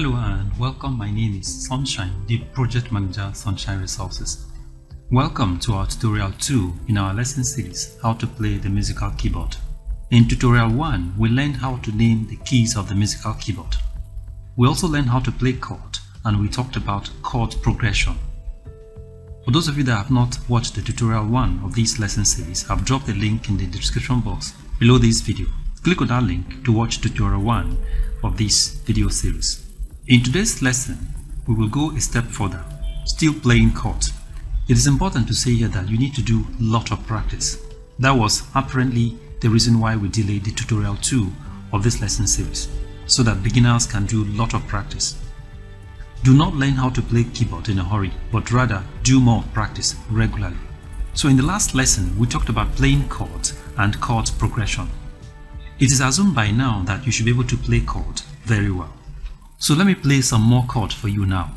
Hello and welcome. My name is Sunshine, the Project Manager, Sunshine Resources. Welcome to our tutorial 2 in our lesson series, How to Play the Musical Keyboard. In tutorial 1, we learned how to name the keys of the musical keyboard. We also learned how to play chord, and we talked about chord progression. For those of you that have not watched the tutorial 1 of this lesson series, I've dropped a link in the description box below this video. Click on that link to watch tutorial 1 of this video series. In today's lesson, we will go a step further, still playing chords. It is important to say here that you need to do a lot of practice. That was apparently the reason why we delayed the tutorial 2 of this lesson series, so that beginners can do a lot of practice. Do not learn how to play keyboard in a hurry, but rather do more practice regularly. So in the last lesson, we talked about playing chords and chord progression. It is assumed by now that you should be able to play chords very well. So let me play some more chords for you now.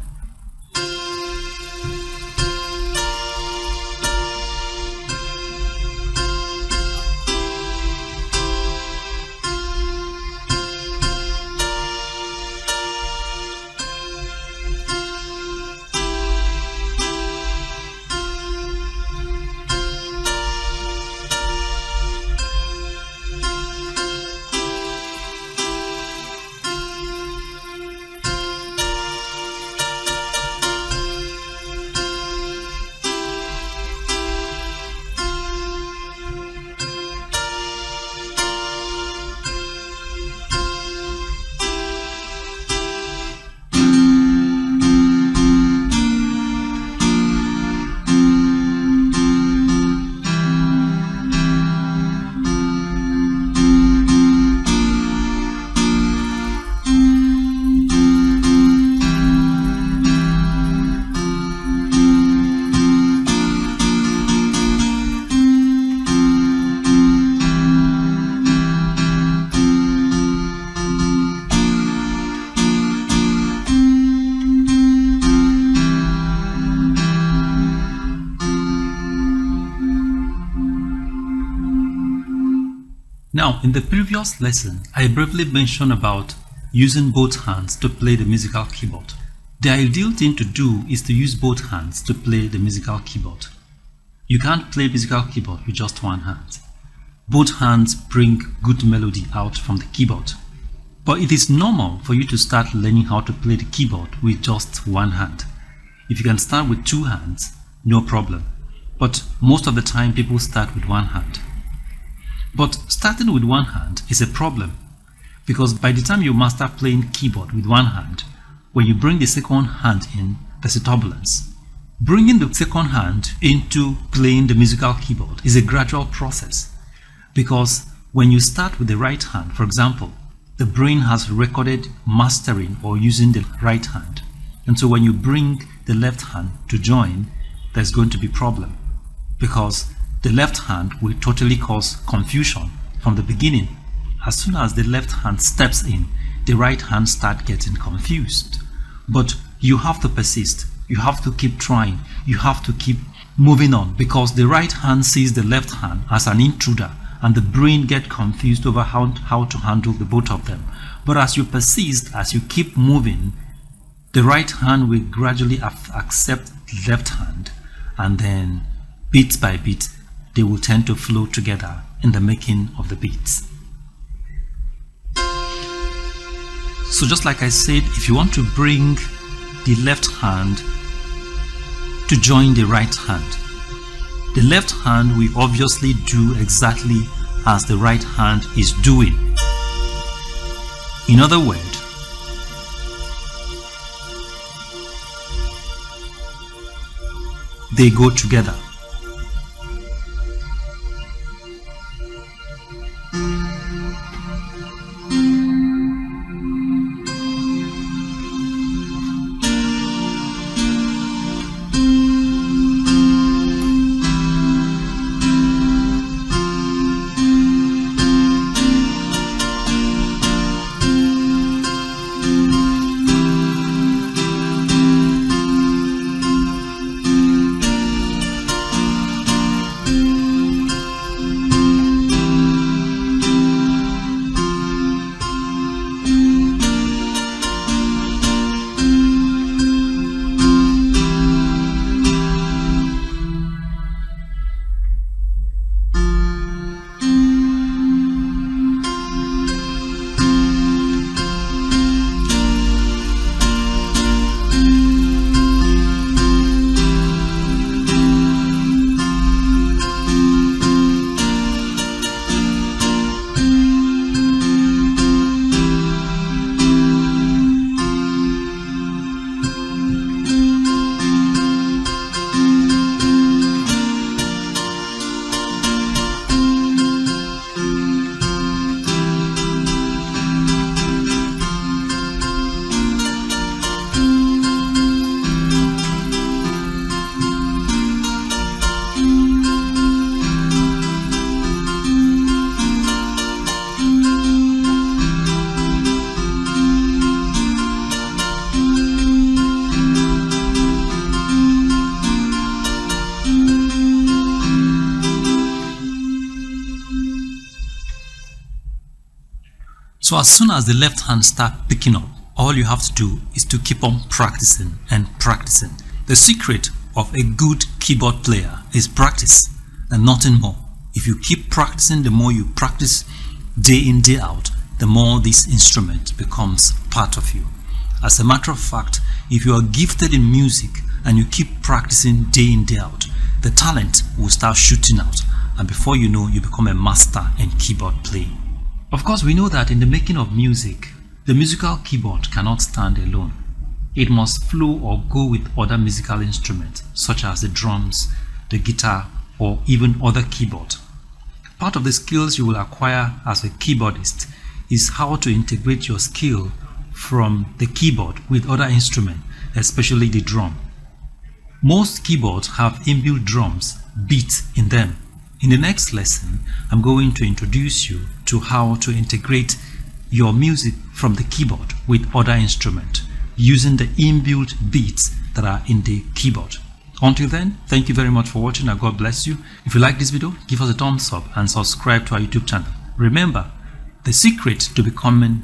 Now, in the previous lesson, I briefly mentioned about using both hands to play the musical keyboard. The ideal thing to do is to use both hands to play the musical keyboard. You can't play musical keyboard with just one hand. Both hands bring good melody out from the keyboard. But it is normal for you to start learning how to play the keyboard with just one hand. If you can start with two hands, no problem. But most of the time people start with one hand. But starting with one hand is a problem, because by the time you master playing keyboard with one hand, when you bring the second hand in, there's a turbulence. Bringing the second hand into playing the musical keyboard is a gradual process, because when you start with the right hand, for example, the brain has recorded mastering or using the right hand, and so when you bring the left hand to join, there's going to be a problem, because the left hand will totally cause confusion from the beginning. As soon as the left hand steps in, the right hand starts getting confused. But you have to persist. You have to keep trying. You have to keep moving on, because the right hand sees the left hand as an intruder, and the brain gets confused over how to handle the both of them. But as you persist, as you keep moving, the right hand will gradually accept the left hand, and then bit by bit, they will tend to flow together in the making of the beats. So just like I said, if you want to bring the left hand to join the right hand, the left hand will obviously do exactly as the right hand is doing. In other words, they go together. So as soon as the left hand start picking up, all you have to do is to keep on practicing and practicing. The secret of a good keyboard player is practice and nothing more. If you keep practicing, the more you practice day in, day out, the more this instrument becomes part of you. As a matter of fact, if you are gifted in music and you keep practicing day in, day out, the talent will start shooting out, and before you know, you become a master in keyboard playing. Of course, we know that in the making of music, the musical keyboard cannot stand alone. It must flow or go with other musical instruments such as the drums, the guitar, or even other keyboard. Part of the skills you will acquire as a keyboardist is how to integrate your skill from the keyboard with other instruments, especially the drum. Most keyboards have inbuilt drums, beats in them. In the next lesson, I'm going to introduce you to how to integrate your music from the keyboard with other instruments using the inbuilt beats that are in the keyboard. Until then, thank you very much for watching and God bless you. If you like this video, give us a thumbs up and subscribe to our YouTube channel. Remember, the secret to becoming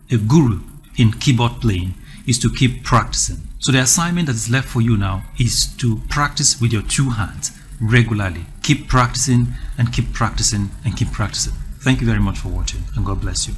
a guru in keyboard playing is to keep practicing. So the assignment that is left for you now is to practice with your two hands regularly. Keep practicing and keep practicing and keep practicing. Thank you very much for watching and God bless you.